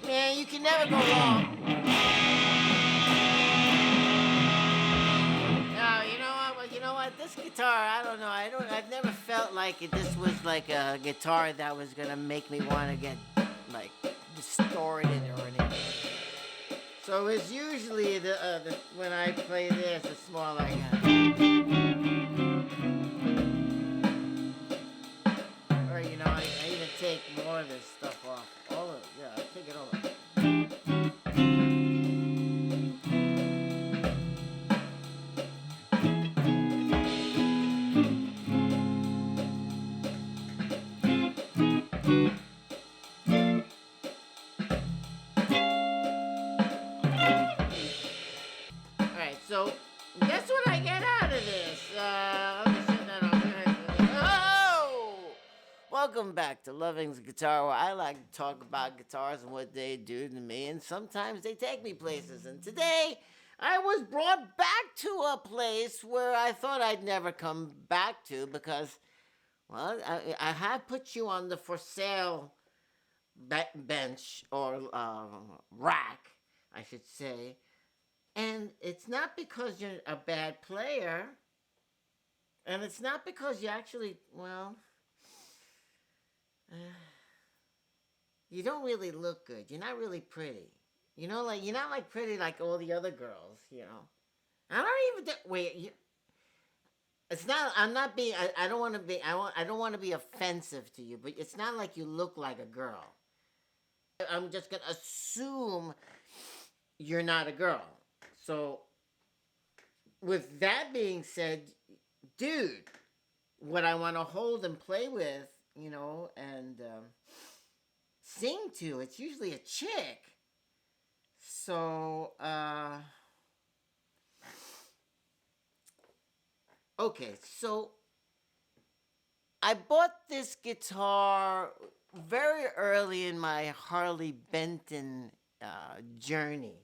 Man, you can never go wrong. No, you know what? Well, you know what? This guitar, I don't know. I've never felt like this was like a guitar that was gonna make me want to get like distorted or anything. So it's usually the when I play this, it's more like or you know, I even take more of this stuff off. All of it, yeah, I take it all off. Alright, so guess what I get out of this? Let me set that on here. Oh! Welcome back to Loving's Guitar, where I like to talk about guitars and what they do to me, and sometimes they take me places. And today, I was brought back to a place where I thought I'd never come back to because, well, I have put you on the for sale bench or rack, I should say. And it's not because you're a bad player. And it's not because you actually, well, you don't really look good. You're not really pretty. You know, like, you're not like pretty like all the other girls, you know. I don't even, wait, it's not, I'm not being, I don't want to be, I don't want to be offensive to you, but it's not like you look like a girl. I'm just going to assume you're not a girl. So, with that being said, dude, what I want to hold and play with, you know, and sing to, it's usually a chick. So, okay, so I bought this guitar very early in my Harley Benton journey.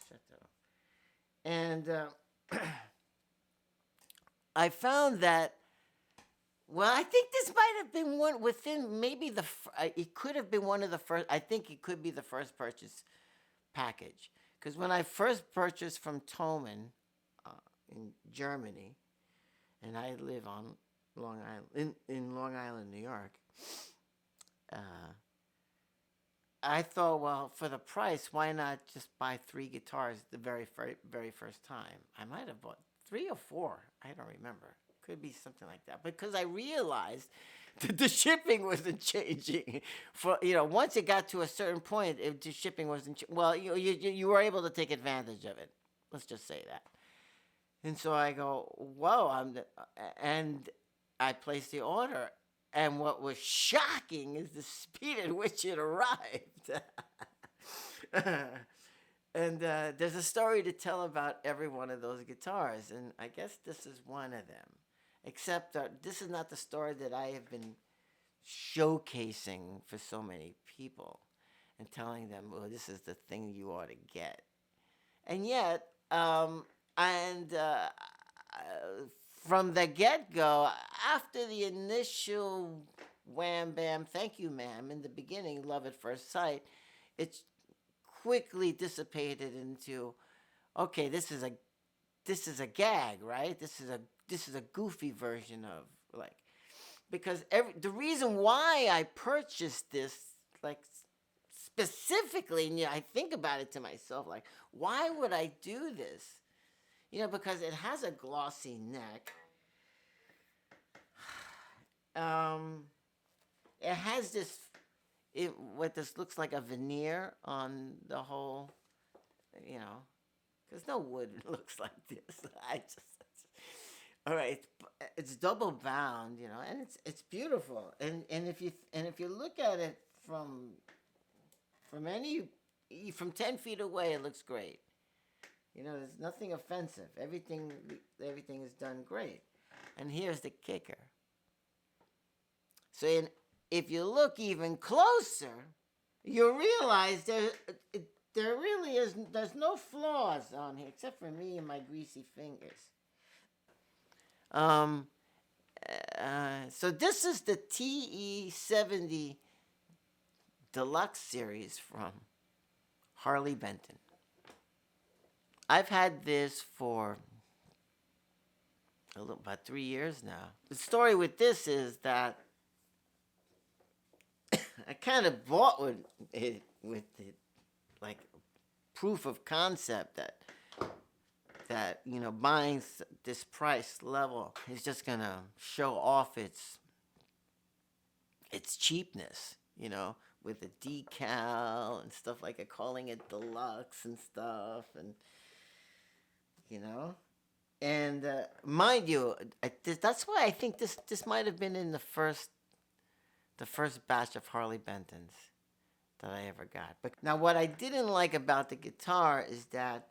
Shut that off. And I found that, well, I think this might have been one within maybe it could have been one of the first, I think it could be the first purchase package. Because when I first purchased from Thomann in Germany, and I live on Long Island, in Long Island, New York, I thought, well, for the price, why not just buy 3 guitars the very first time? I might have bought 3 or 4. I don't remember. Could be something like that. Because I realized that the shipping wasn't changing. For once it got to a certain point, the shipping wasn't. Well, you were able to take advantage of it. Let's just say that. And so I go, whoa! And I placed the order. And what was shocking is the speed at which it arrived. And there's a story to tell about every one of those guitars, and I guess this is one of them. Except this is not the story that I have been showcasing for so many people and telling them, well, this is the thing you ought to get. And yet, from the get-go, after the initial wham bam thank you ma'am in the beginning, love at first sight, it's quickly dissipated into, okay, this is a gag, right? This is a goofy version of, like, because the reason why I purchased this, like, specifically, and I think about it to myself, like, why would I do this? Because it has a glossy neck. It has this. what this looks like a veneer on the whole, you know, because no wood looks like this. I just, all right, it's double bound, you know, and it's beautiful. And if you look at it from any from 10 feet away, it looks great. You know, there's nothing offensive. Everything is done great. And here's the kicker. So if you look even closer, you realize there really is there's no flaws on here except for me and my greasy fingers. Um, so this is the TE-70 Deluxe series from Harley Benton. I've had this for about 3 years now. The story with this is that I kind of bought with it like proof of concept that you know buying this price level is just gonna show off its cheapness, you know, with the decal and stuff like it, calling it deluxe and stuff, and you know. And mind you, that's why I think this might have been in the first batch of Harley Bentons that I ever got. But now, what I didn't like about the guitar is that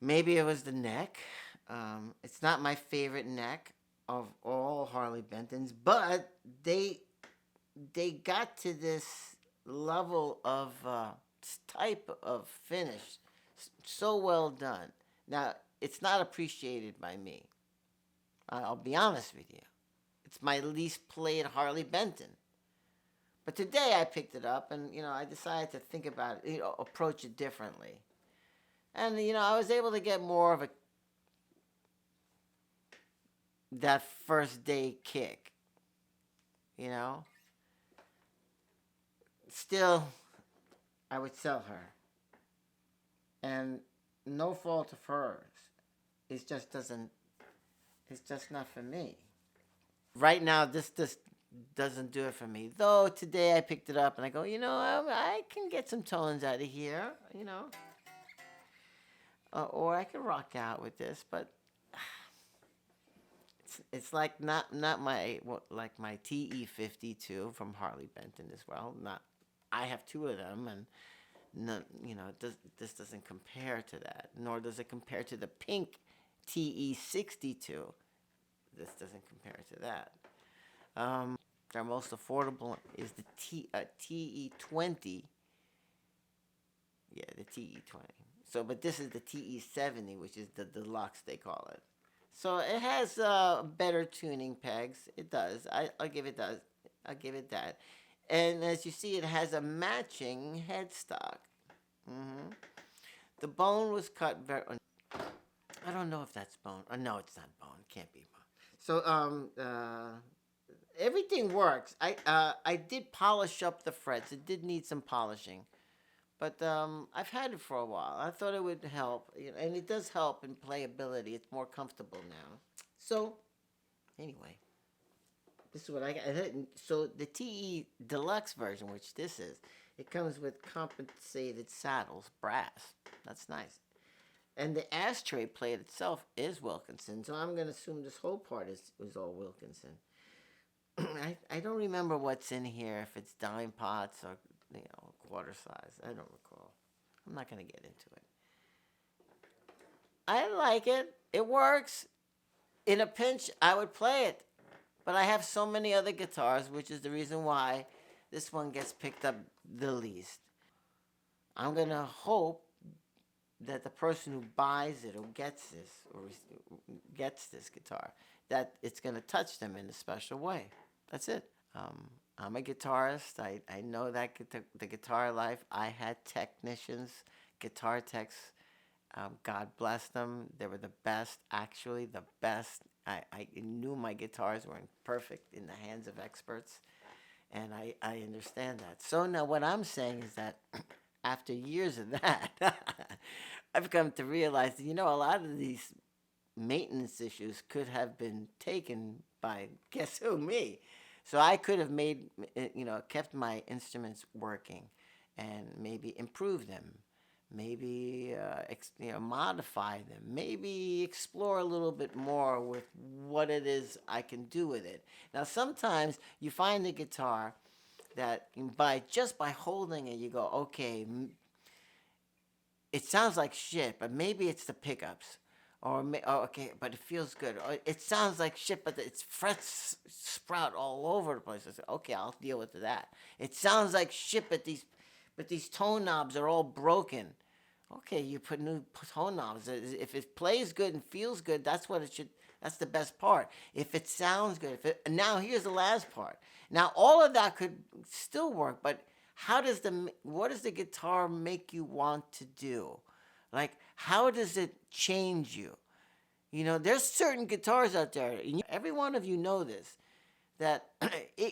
maybe it was the neck. It's not my favorite neck of all Harley Bentons, but they got to this level of type of finish so well done. Now, it's not appreciated by me. I'll be honest with you. It's my least played Harley Benton. But today I picked it up and, you know, I decided to think about it, you know, approach it differently. And, you know, I was able to get more of that first day kick, you know. Still, I would sell her. And no fault of hers. It's just not for me. Right now, this doesn't do it for me. Though today I picked it up and I go, you know, I can get some tones out of here, you know. Or I can rock out with this, but it's like not my my TE-52 from Harley Benton as well. Not I have two of them, and none, you know, this doesn't compare to that. Nor does it compare to the pink TE-62. This doesn't compare to that. Their most affordable is the TE-20. Yeah, the TE-20. So, but this is the TE-70, which is the deluxe, they call it. So it has better tuning pegs. It does. I'll give it that. I'll give it that. And as you see, it has a matching headstock. The bone was cut very. I don't know if that's bone. No, it's not bone. It can't be bone. So everything works. I did polish up the frets. It did need some polishing. But I've had it for a while. I thought it would help, you know, and it does help in playability. It's more comfortable now. So, anyway, this is what I got. So the TE Deluxe version, which this is, it comes with compensated saddles, brass. That's nice. And the ashtray plate itself is Wilkinson, so I'm going to assume this whole part is all Wilkinson. I don't remember what's in here, if it's dime pots or, you know, quarter size. I don't recall. I'm not going to get into it. I like it. It works. In a pinch, I would play it. But I have so many other guitars, which is the reason why this one gets picked up the least. I'm going to hope that the person who buys it or gets this guitar, that it's going to touch them in a special way. That's it. I'm a guitarist. I know that the guitar life. I had technicians, guitar techs. God bless them. They were the best, actually the best. I knew my guitars weren't perfect in the hands of experts, and I understand that. So now what I'm saying is that after years of that, I've come to realize that, you know, a lot of these maintenance issues could have been taken by, guess who, me. So I could have kept my instruments working, and maybe improve them, maybe modify them, maybe explore a little bit more with what it is I can do with it. Now sometimes you find a guitar that by holding it, you go, okay, it sounds like shit, but maybe it's the pickups. Okay, but it feels good. Or it sounds like shit, but it's frets sprout all over the place. I said, okay, I'll deal with that. It sounds like shit, but these tone knobs are all broken. Okay, you put new tone knobs. If it plays good and feels good, that's what it should. That's the best part. If it sounds good, now here's the last part. Now all of that could still work, but what does the guitar make you want to do? Like, how does it change you? There's certain guitars out there. Every one of you know this. That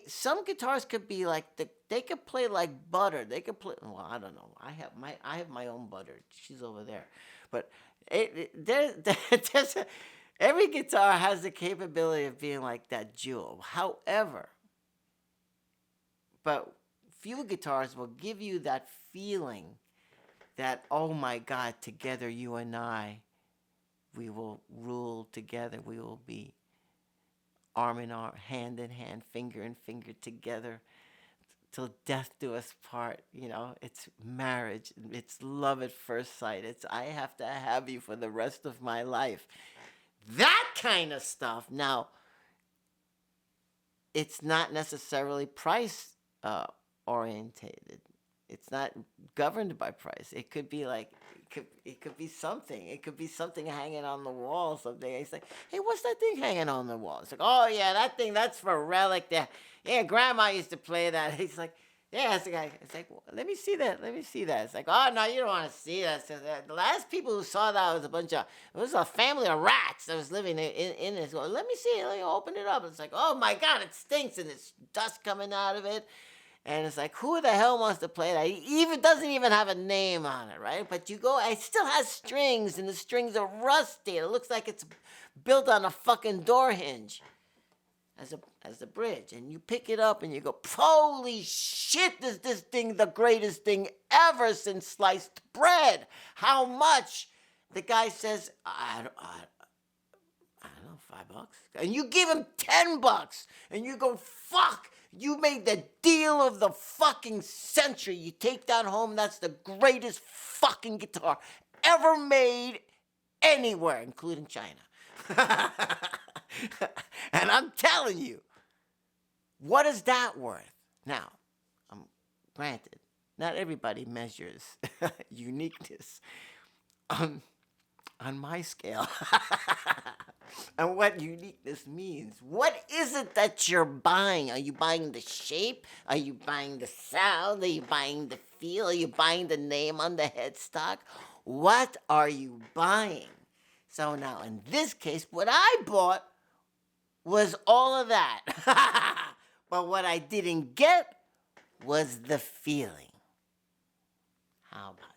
some guitars could be like they could play like butter. They could play. Well, I don't know. I have my own butter. She's over there, but every guitar has the capability of being like that jewel. However, but few guitars will give you that feeling that, oh my God, together you and I, we will rule together. We will be arm in arm, hand in hand, finger in finger together till death do us part. It's marriage. It's love at first sight. It's I have to have you for the rest of my life. That kind of stuff. Now, it's not necessarily price orientated. It's not governed by price. It could be like, it could be something. It could be something hanging on the wall. Something. It's like, hey, what's that thing hanging on the wall? It's like, oh yeah, that thing. That's for a relic. There. Yeah, Grandma used to play that. He's like, yeah. It's like, well, let me see that. Let me see that. It's like, oh no, you don't want to see that. So the last people who saw that was a family of rats that was living in this. Well, let me see it. Let me open it up. It's like, oh my God, it stinks and there's dust coming out of it. And it's like, who the hell wants to play that? It doesn't even have a name on it, right? But you go, it still has strings, and the strings are rusty. It looks like it's built on a fucking door hinge as a bridge. And you pick it up and you go, holy shit, is this thing the greatest thing ever since sliced bread? How much? The guy says, I don't know, $5. And you give him $10. And you go, fuck. You made the deal of the fucking century. You take that home, that's the greatest fucking guitar ever made anywhere, including China. And I'm telling you, what is that worth? Now, granted, not everybody measures uniqueness on my scale. And what uniqueness means. What is it that you're buying? Are you buying the shape? Are you buying the sound? Are you buying the feel? Are you buying the name on the headstock? What are you buying? So now, in this case, what I bought was all of that. But what I didn't get was the feeling. How about that?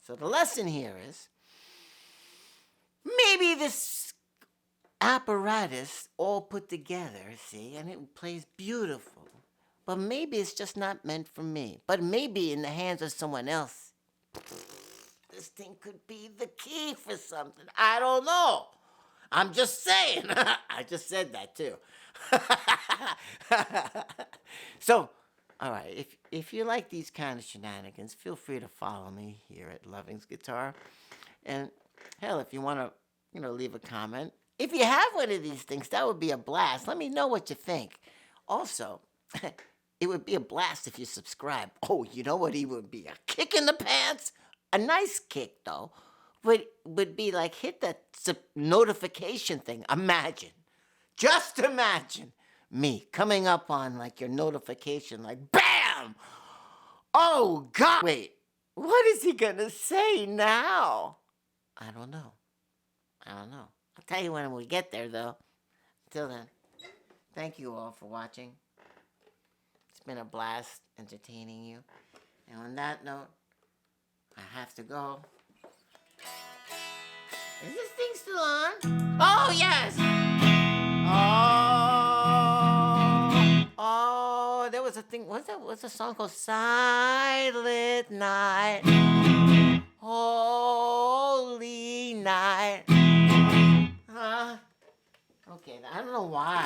So the lesson here is, maybe this apparatus all put together, see, and it plays beautiful. But maybe it's just not meant for me. But maybe in the hands of someone else, this thing could be the key for something. I don't know. I'm just saying. I just said that too. So, all right, if you like these kind of shenanigans, feel free to follow me here at Loving's Guitar. And hell, if you want to, leave a comment. If you have one of these things, that would be a blast. Let me know what you think. Also, it would be a blast if you subscribe. Oh, you know what? It would be a kick in the pants. A nice kick, though. Would be like, hit that notification thing. Just imagine me coming up on like your notification, like BAM! Oh, God! Wait, what is he gonna say now? I don't know. I'll tell you when we get there, though. Until then, thank you all for watching. It's been a blast entertaining you. And on that note, I have to go. Is this thing still on? Oh, yes! Oh! was a thing. What's a song called Silent Night, Holy Night? Okay, I don't know why.